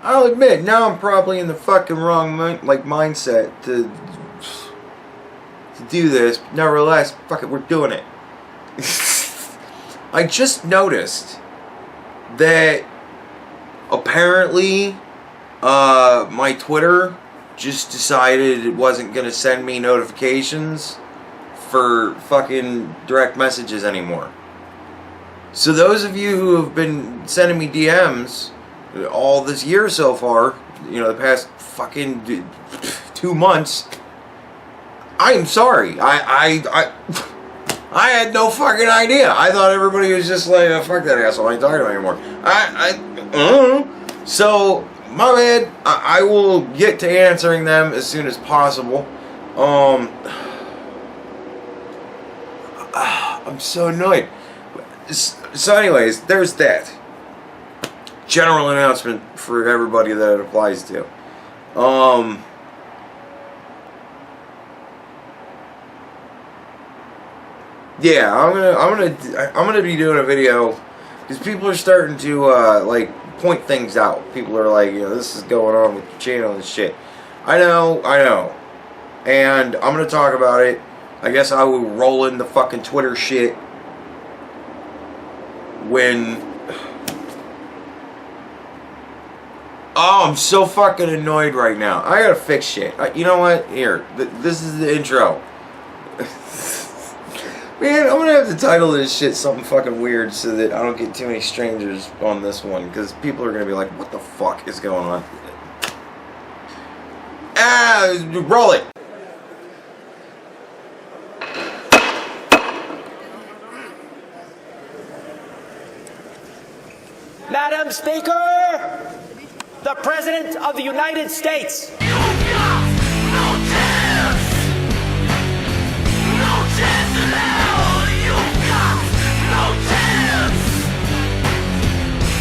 I'll admit, now I'm probably in the fucking wrong mindset to do this. Nevertheless, fuck it, we're doing it. I just noticed that apparently my Twitter just decided it wasn't gonna send me notifications for fucking direct messages anymore. So those of you who have been sending me DMs all this year so far, you know, the past fucking 2 months, I'm sorry. I had no fucking idea. I thought everybody was just like, oh, fuck that asshole, I ain't talking to him anymore. So, my bad. I will get to answering them as soon as possible. I'm so annoyed. So anyways, there's that. General announcement for everybody that it applies to. Yeah, I'm gonna be doing a video because people are starting to like point things out. People are like, you know, this is going on with the channel and shit. I know, and I'm gonna talk about it. I guess I will roll in the fucking Twitter shit when. Oh, I'm so fucking annoyed right now. I gotta fix shit. You know what? Here, this is the intro. Man, I'm gonna have to title this shit something fucking weird so that I don't get too many strangers on this one, because people are gonna be like, what the fuck is going on? Roll it! Madam Speaker, the President of the United States. You got no chance. No chance at all. You got no chance.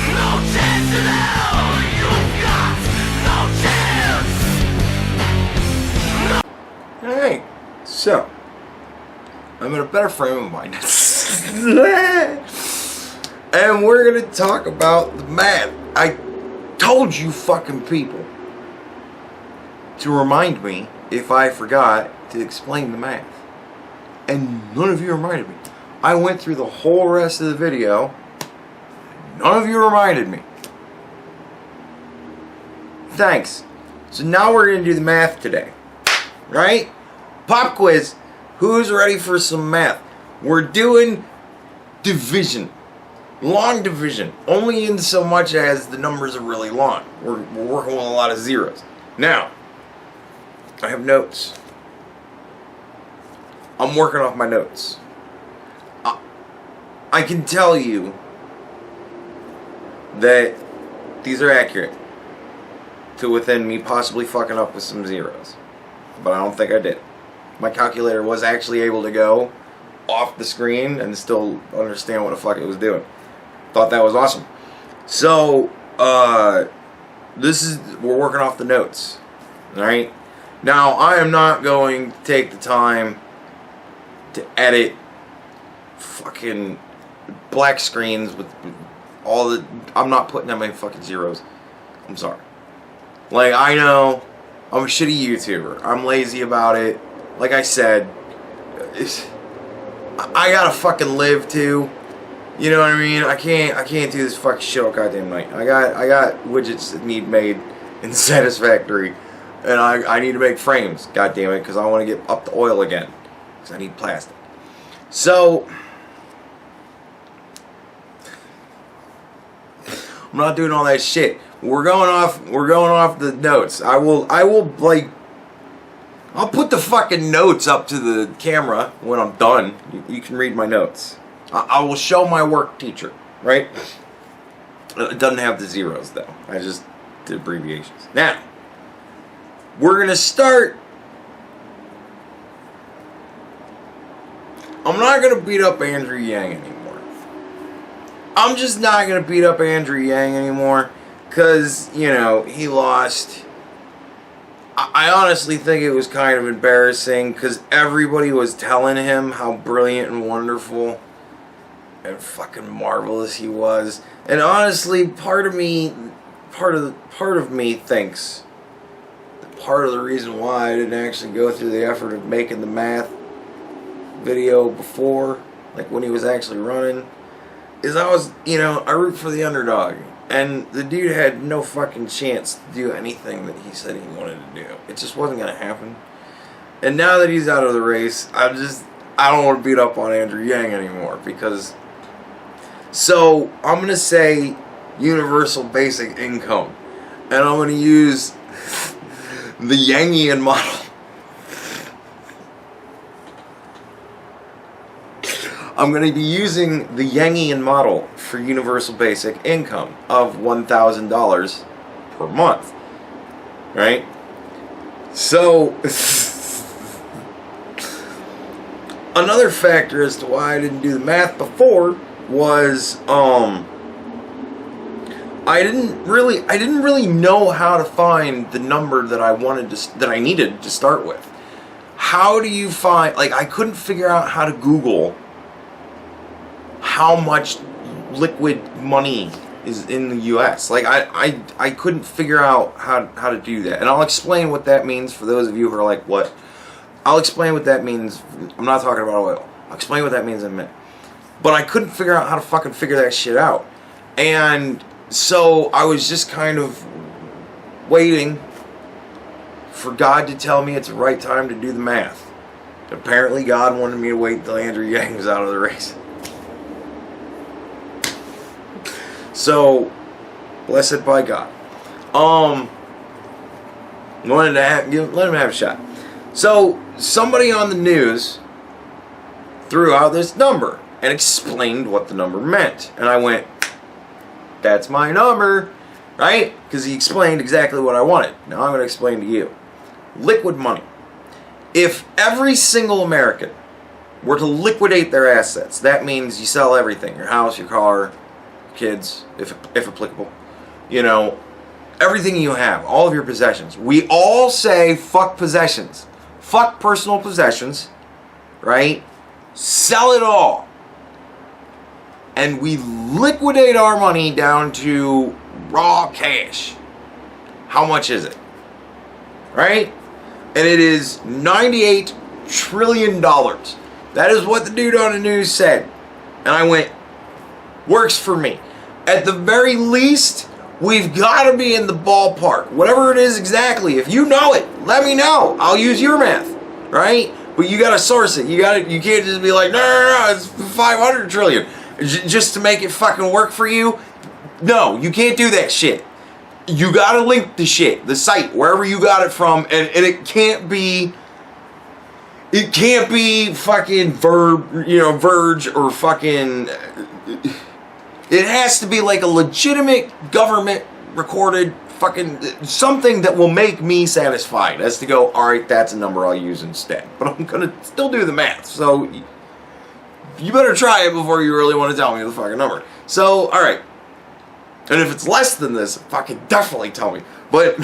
No chance at all. You got no chance. Alright, so I'm in a better frame of mind. And we're gonna talk about the math. I told you fucking people to remind me if I forgot to explain the math. And none of you reminded me. I went through the whole rest of the video. None of you reminded me. Thanks. So now we're gonna do the math today. Right? Pop quiz. Who's ready for some math? We're doing division. Long division, only in so much as the numbers are really long. We're working with a lot of zeros. Now, I have notes. I'm working off my notes. I can tell you that these are accurate to within me possibly fucking up with some zeros. But I don't think I did. My calculator was actually able to go off the screen and still understand what the fuck it was doing. Thought that was awesome. So, we're working off the notes. Alright? Now, I am not going to take the time to edit fucking black screens with all the. I'm not putting that many fucking zeros. I'm sorry. Like, I know I'm a shitty YouTuber. I'm lazy about it. Like I said, I gotta fucking live too. You know what I mean? I can't do this fucking shit all goddamn night. I got widgets that need made in Satisfactory, and I need to make frames. God damn it, because I want to get up the oil again, because I need plastic. So I'm not doing all that shit. We're going off the notes. I'll put the fucking notes up to the camera when I'm done. You can read my notes. I will show my work teacher, right? It doesn't have the zeros, though. I just did abbreviations. Now, we're going to start. I'm not going to beat up Andrew Yang anymore. I'm just not going to beat up Andrew Yang anymore because, you know, he lost. I honestly think it was kind of embarrassing because everybody was telling him how brilliant and wonderful and fucking marvelous he was. And honestly, part of me part of me thinks that part of the reason why I didn't actually go through the effort of making the math video before, like when he was actually running, is I root for the underdog. And the dude had no fucking chance to do anything that he said he wanted to do. It just wasn't going to happen. And now that he's out of the race, I don't want to beat up on Andrew Yang anymore. Because, so I'm going to say universal basic income. And I'm going to use the Yangian model. I'm going to be using the Yangian model for universal basic income of $1,000 per month. Right? So, another factor as to why I didn't do the math before was I didn't really know how to find the number that I needed to start with. How do you find, like, I couldn't figure out how to Google how much liquid money is in the US. Like, I couldn't figure out how to do that. And I'll explain what that means for those of you who are like, what? I'll explain what that means. I'm not talking about oil. I'll explain what that means in a minute. But I couldn't figure out how to fucking figure that shit out. And so I was just kind of waiting for God to tell me it's the right time to do the math. Apparently God wanted me to wait until Andrew Yang was out of the race. So, blessed by God. Wanted to let him have a shot. So, somebody on the news threw out this number and explained what the number meant. And I went, that's my number, right? Because he explained exactly what I wanted. Now I'm going to explain to you. Liquid money. If every single American were to liquidate their assets, that means you sell everything. Your house, your car, kids, if applicable. You know, everything you have, all of your possessions. We all say fuck possessions. Fuck personal possessions, right? Sell it all. And we liquidate our money down to raw cash. How much is it? Right? And it is $98 trillion. That is what the dude on the news said. And I went, works for me. At the very least, we've got to be in the ballpark. Whatever it is exactly. If you know it, let me know. I'll use your math. Right? But you got to source it. You can't just be like, no, it's 500 trillion. Just to make it fucking work for you? No, you can't do that shit. You gotta link the shit, the site, wherever you got it from, and it can't be fucking Verge or fucking, it has to be like a legitimate government recorded fucking something that will make me satisfied as to go, alright, that's a number I'll use instead. But I'm gonna still do the math, so you better try it before you really want to tell me the fucking number. So, alright. And if it's less than this, fucking definitely tell me. But,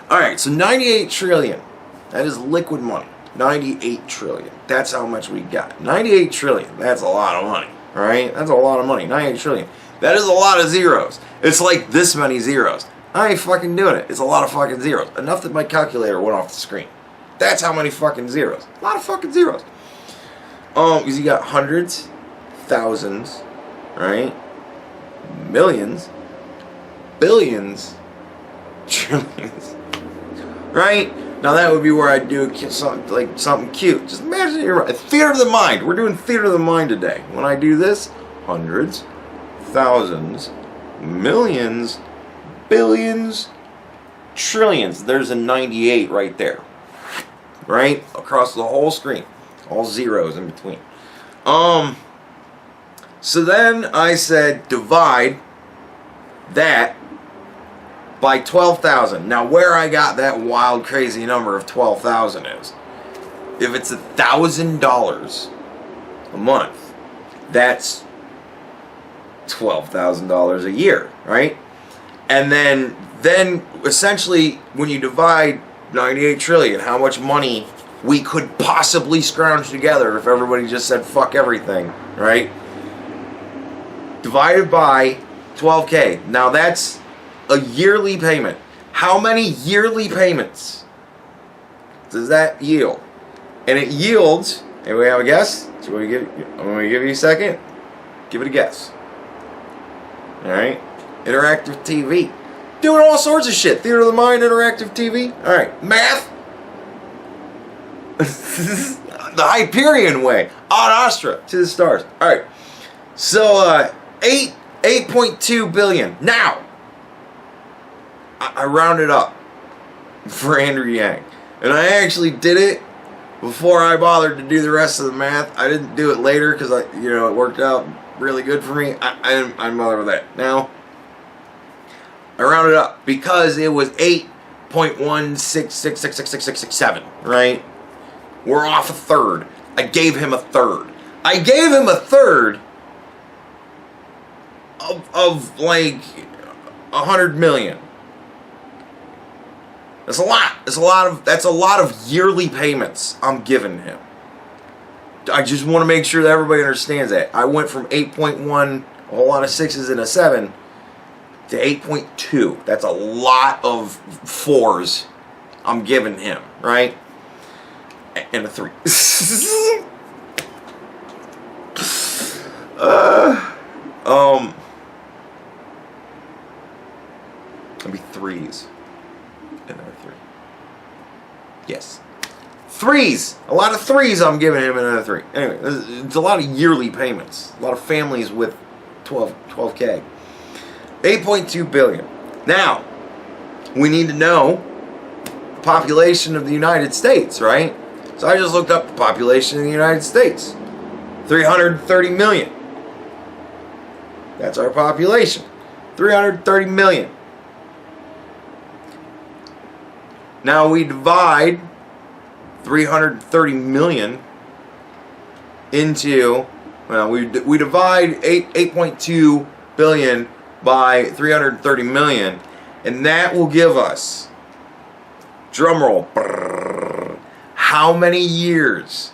alright, so 98 trillion. That is liquid money. 98 trillion. That's how much we got. 98 trillion. That's a lot of money. Alright? That's a lot of money. 98 trillion. That is a lot of zeros. It's like this many zeros. I ain't fucking doing it. It's a lot of fucking zeros. Enough that my calculator went off the screen. That's how many fucking zeros. A lot of fucking zeros. Because you got hundreds, thousands, right? Millions, billions, trillions, right? Now that would be where I'd do something cute. Just imagine you're right. Theater of the mind. We're doing theater of the mind today. When I do this, hundreds, thousands, millions, billions, trillions. There's a 98 right there, right? Across the whole screen. All zeros in between. So then I said divide that by 12,000. Now where I got that wild crazy number of 12,000 is, if it's $1,000 a month, that's $12,000 a year, right? And then essentially when you divide 98 trillion, how much money we could possibly scrounge together if everybody just said fuck everything, right? Divided by 12K. Now that's a yearly payment. How many yearly payments does that yield? And it yields, anybody have a guess? I'm going to give you a second. Give it a guess. Alright? Interactive TV. Doing all sorts of shit. Theater of the mind, interactive TV. Alright. Math. The Hyperion way. Ad Astra. To the stars. Alright. So, 8.2 billion. Now, I rounded up for Andrew Yang. And I actually did it before I bothered to do the rest of the math. I didn't do it later because it worked out really good for me. I didn't bother with that. Now, I rounded up because it was 8.1666667, right? We're off a third. I gave him a third. I gave him a third of like 100 million. That's a lot. That's a lot of yearly payments I'm giving him. I just want to make sure that everybody understands that. I went from 8.1, a whole lot of 6s and a 7, to 8.2. That's a lot of 4s I'm giving him, right? And a 3. It'll be 3s. Another 3. Yes. 3s! A lot of 3s I'm giving him another 3. Anyway, it's a lot of yearly payments. A lot of families with 12K. 8.2 billion. Now, we need to know the population of the United States, right? So I just looked up the population of the United States. 330 million. That's our population. 330 million. Now we divide 330 million into, well, we divide 8.2 billion by 330 million, and that will give us, drumroll, how many years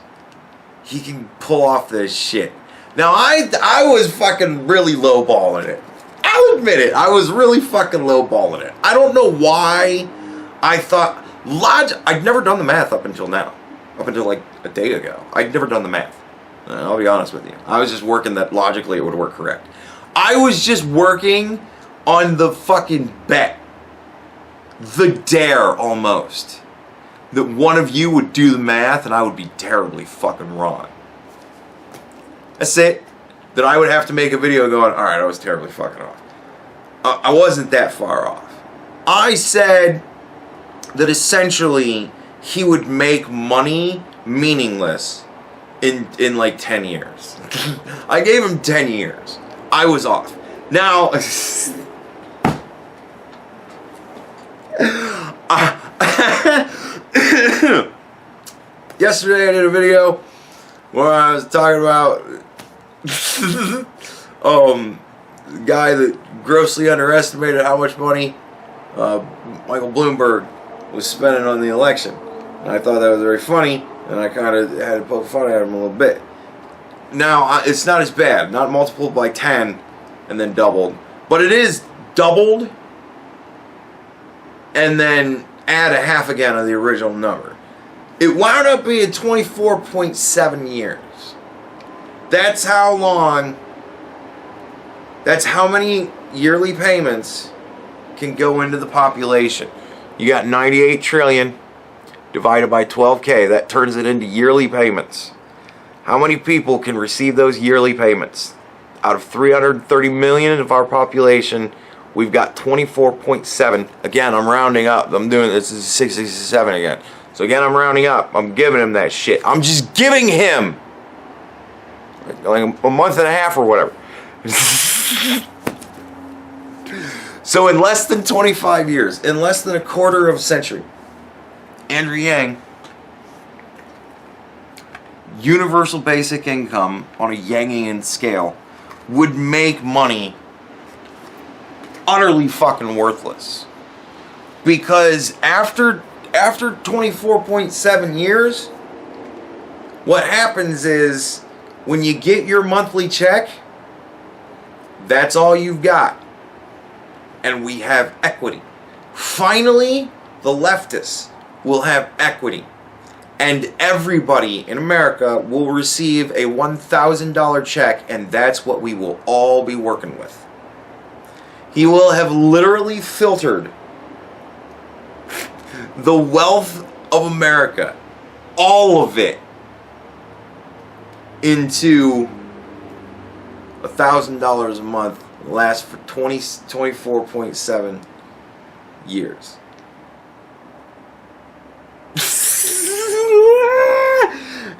he can pull off this shit. Now I was fucking really lowballing it. I'll admit it. I was really fucking lowballing it. I don't know why. I thought, I'd never done the math up until now. Up until like a day ago. I'd never done the math. I'll be honest with you. I was just working that logically it would work correct. I was just working on the fucking bet. The dare, almost. That one of you would do the math and I would be terribly fucking wrong. That's it. That I would have to make a video going, alright, I was terribly fucking off. I wasn't that far off. I said that essentially he would make money meaningless in like 10 years. I gave him 10 years. I was off. Now, yesterday I did a video where I was talking about the guy that grossly underestimated how much money Michael Bloomberg was spending on the election. And I thought that was very funny, and I kind of had to poke fun at him a little bit. Now, it's not as bad. Not multiplied by 10 and then doubled. But it is doubled and then add a half again of the original number. It wound up being 24.7 years. That's how long, that's how many yearly payments can go into the population. You got 98 trillion divided by 12K. That turns it into yearly payments. How many people can receive those yearly payments? Out of 330 million of our population, we've got 24.7. Again, I'm rounding up. I'm doing this is 67 again. So again, I'm rounding up. I'm giving him that shit. I'm just giving him like a month and a half or whatever. So in less than 25 years, in less than a quarter of a century, Andrew Yang, universal basic income on a Yangian scale, would make money utterly fucking worthless. Because after 24.7 years, what happens is when you get your monthly check, that's all you've got. and we have equity. Finally, the leftists will have equity. And everybody in America will receive a $1,000 check, and that's what we will all be working with. He will have literally filtered the wealth of America, all of it, into $1,000 a month, lasts for 24.7 years.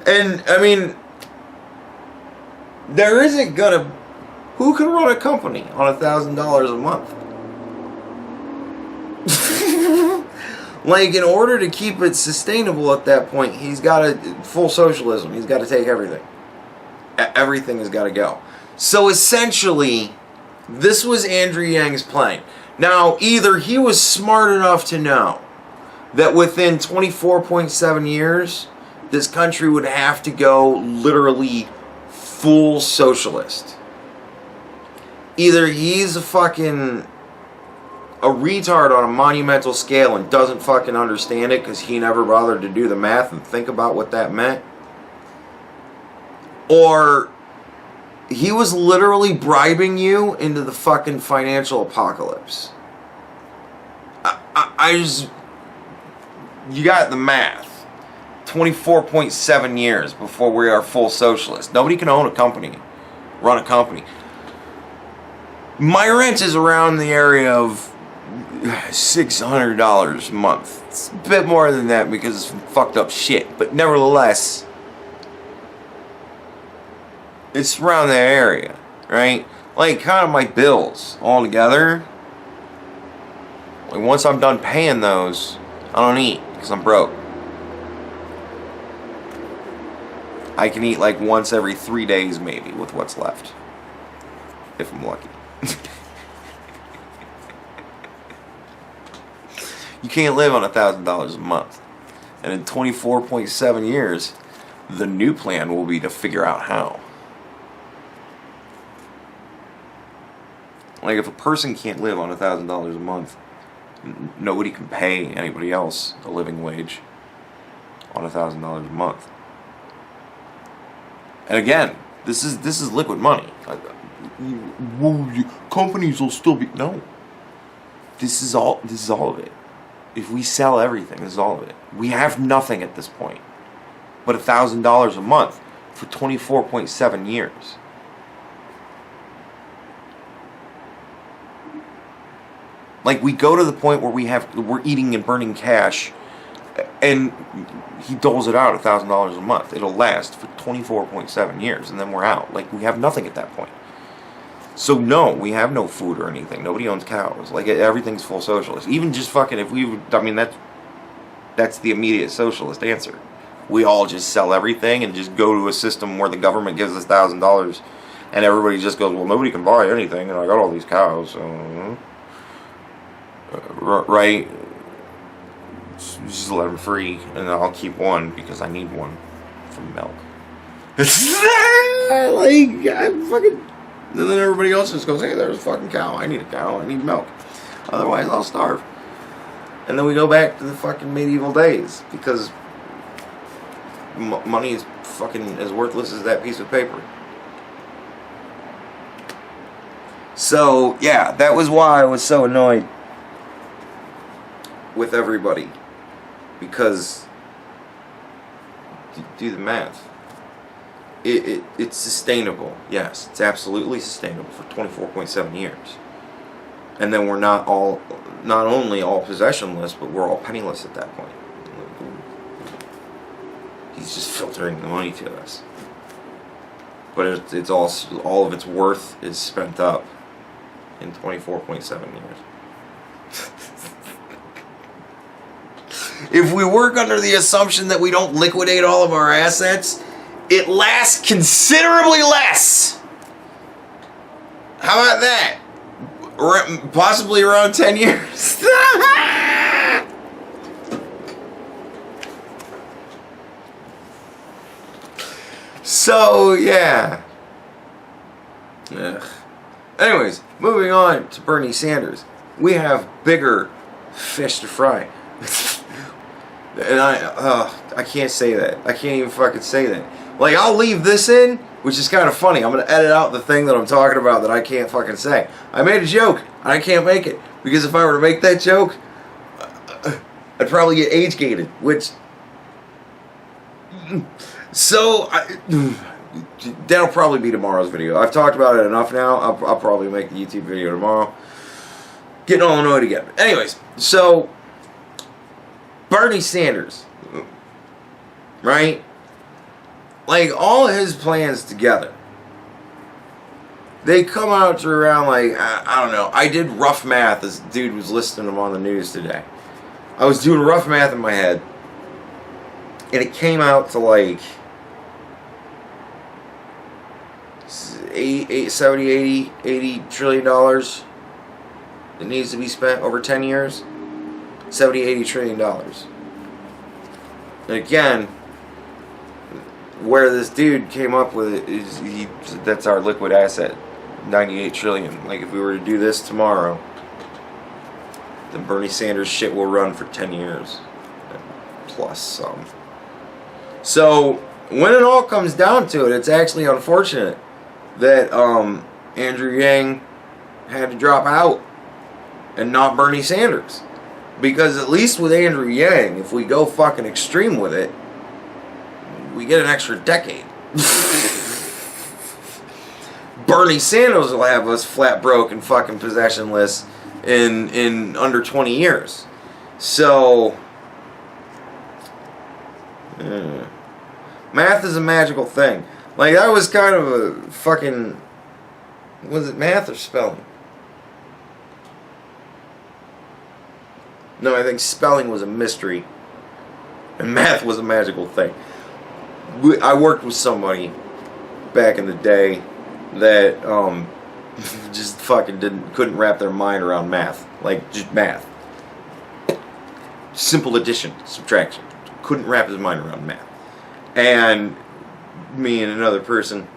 And I mean, there isn't gonna. Who can run a company on $1,000 a month? Like, in order to keep it sustainable at that point, he's got to full socialism. He's got to take everything. Everything has got to go. So essentially, this was Andrew Yang's plan. Now, either he was smart enough to know that within 24.7 years, this country would have to go literally full socialist. Either he's a retard on a monumental scale and doesn't fucking understand it because he never bothered to do the math and think about what that meant, or he was literally bribing you into the fucking financial apocalypse. You got the math. 24.7 years before we are full socialist. Nobody can own a company, run a company. My rent is around the area of $600 a month. It's a bit more than that because it's fucked up shit, but nevertheless, it's around that area, right? Like, kind of my bills all together. Like, once I'm done paying those, I don't eat because I'm broke. I can eat like once every 3 days maybe with what's left, if I'm lucky. You can't live on $1,000 a month. And in 24.7 years, the new plan will be to figure out how. Like, if a person can't live on $1,000 a month, nobody can pay anybody else a living wage on $1,000 a month. And again, this is liquid money. Companies will still be This is all of it. If we sell everything, this is all of it. We have nothing at this point but $1,000 a month for 24.7 years. Like, we go to the point where we're eating and burning cash, and he doles it out $1,000 a month. It'll last for 24.7 years, and then we're out. Like, we have nothing at that point. So no, we have no food or anything. Nobody owns cows. Like, everything's full socialist. Even just fucking, if we would, I mean, that's the immediate socialist answer. We all just sell everything and just go to a system where the government gives us $1,000, and everybody just goes, well, nobody can buy anything, and I got all these cows, so... right? Just let them free, and I'll keep one because I need one for milk. And then everybody else just goes, hey, there's a fucking cow. I need a cow. I need milk. Otherwise, I'll starve. And then we go back to the fucking medieval days because money is fucking as worthless as that piece of paper. So, yeah, that was why I was so annoyed with everybody, because do the math. It's sustainable. Yes, it's absolutely sustainable for 24.7 years. And then we're not only all possessionless, but we're all penniless at that point. He's just filtering the money to us. But it's all of its worth is spent up in 24.7 years. If we work under the assumption that we don't liquidate all of our assets, it lasts considerably less. How about that? Possibly around 10 years. So, yeah. Ugh. Anyways, moving on to Bernie Sanders. We have bigger fish to fry. And I can't say that. I can't even fucking say that. Like, I'll leave this in, which is kind of funny. I'm going to edit out the thing that I'm talking about that I can't fucking say. I made a joke, and I can't make it. Because if I were to make that joke, I'd probably get age-gated, which... So, that'll probably be tomorrow's video. I've talked about it enough now. I'll probably make the YouTube video tomorrow. Getting all annoyed again. Anyways, so... Bernie Sanders, right? Like, all his plans together, they come out to around, like, I don't know. I did rough math. This dude was listing them on the news today. I was doing rough math in my head, and it came out to, like, 80 trillion dollars that needs to be spent over 10 years. 70-80 trillion dollars. And again, where this dude came up with it is that's our liquid asset, 98 trillion. Like, if we were to do this tomorrow, then Bernie Sanders shit will run for 10 years plus some. So when it all comes down to it, it's actually unfortunate that Andrew Yang had to drop out and not Bernie Sanders. Because at least with Andrew Yang, if we go fucking extreme with it, we get an extra decade. Bernie Sanders will have us flat broke and fucking possessionless in under 20 years. So, math is a magical thing. Like, that was kind of a fucking... Was it math or spelling? No, I think spelling was a mystery, and math was a magical thing. I worked with somebody back in the day that just fucking couldn't wrap their mind around math, like just math, simple addition, subtraction. Couldn't wrap his mind around math, and me and another person,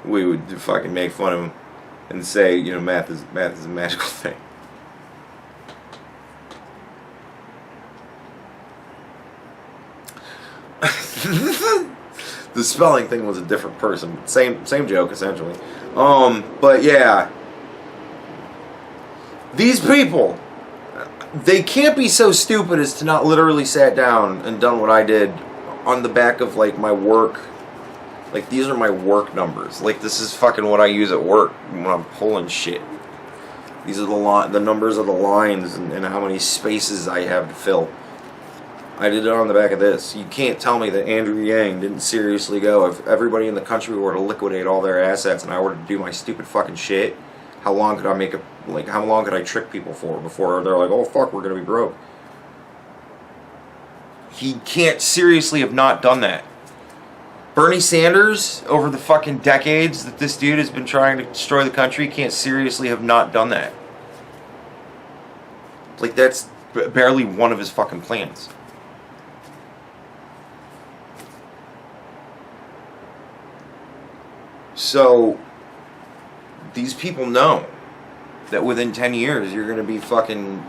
we would fucking make fun of him and say, you know, math is a magical thing. The spelling thing was a different person. Same joke, essentially. But yeah. These people, they can't be so stupid as to not literally sat down and done what I did on the back of, like, my work. Like, these are my work numbers. Like, this is fucking what I use at work when I'm pulling shit. These are the numbers of the lines and how many spaces I have to fill. I did it on the back of this. You can't tell me that Andrew Yang didn't seriously go, if everybody in the country were to liquidate all their assets and I were to do my stupid fucking shit, how long could I make a, like, how long could I trick people for before they're like, oh fuck, we're gonna be broke? He can't seriously have not done that. Bernie Sanders, over the fucking decades that this dude has been trying to destroy the country, can't seriously have not done that. Like, that's barely one of his fucking plans. So, these people know that within 10 years you're going to be fucking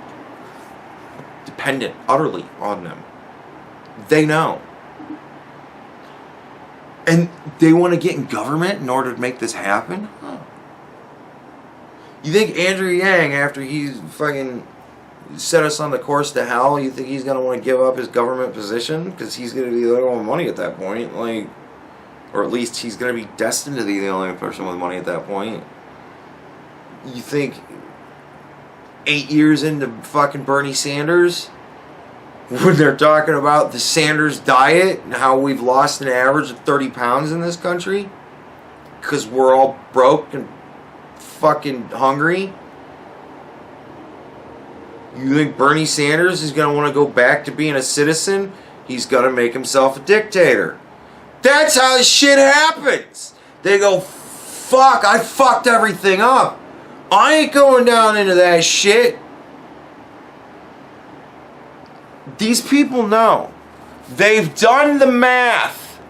dependent utterly on them. They know. And they want to get in government in order to make this happen? Huh. You think Andrew Yang, after he's fucking set us on the course to hell, you think he's going to want to give up his government position? Because he's going to be the only one with money at that point. Like... Or at least he's going to be destined to be the only person with money at that point. You think 8 years into fucking Bernie Sanders, when they're talking about the Sanders diet and how we've lost an average of 30 pounds in this country because we're all broke and fucking hungry? You think Bernie Sanders is going to want to go back to being a citizen? He's going to make himself a dictator. That's how this shit happens. They go, fuck, I fucked everything up. I ain't going down into that shit. These people know. They've done the math.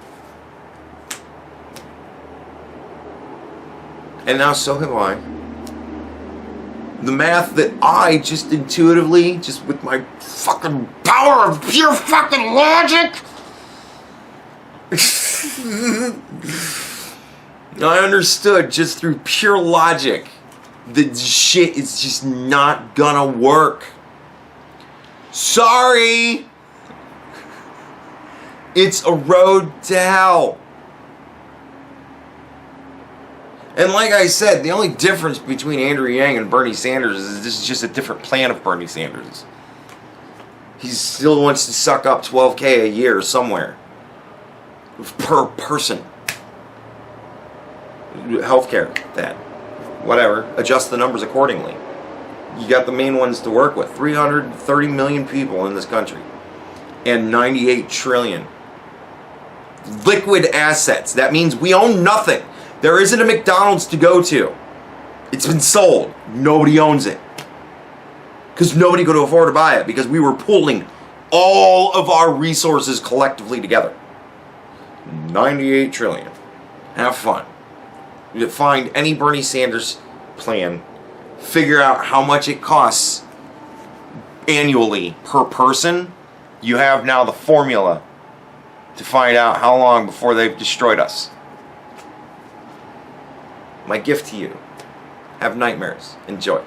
And now so have I. The math that I just intuitively, just with my fucking power of pure fucking logic, I understood just through pure logic that shit is just not gonna work. Sorry! It's a road to hell. And like I said, the only difference between Andrew Yang and Bernie Sanders is this is just a different plan of Bernie Sanders. He still wants to suck up $12K a year somewhere. Per person. Healthcare, that. Whatever. Adjust the numbers accordingly. You got the main ones to work with. 330 million people in this country. And 98 trillion. Liquid assets. That means we own nothing. There isn't a McDonald's to go to. It's been sold. Nobody owns it. Because nobody could afford to buy it. Because we were pooling all of our resources collectively together. 98 trillion. Have fun. You find any Bernie Sanders plan. Figure out how much it costs annually per person. You have now the formula to find out how long before they've destroyed us. My gift to you. Have nightmares. Enjoy.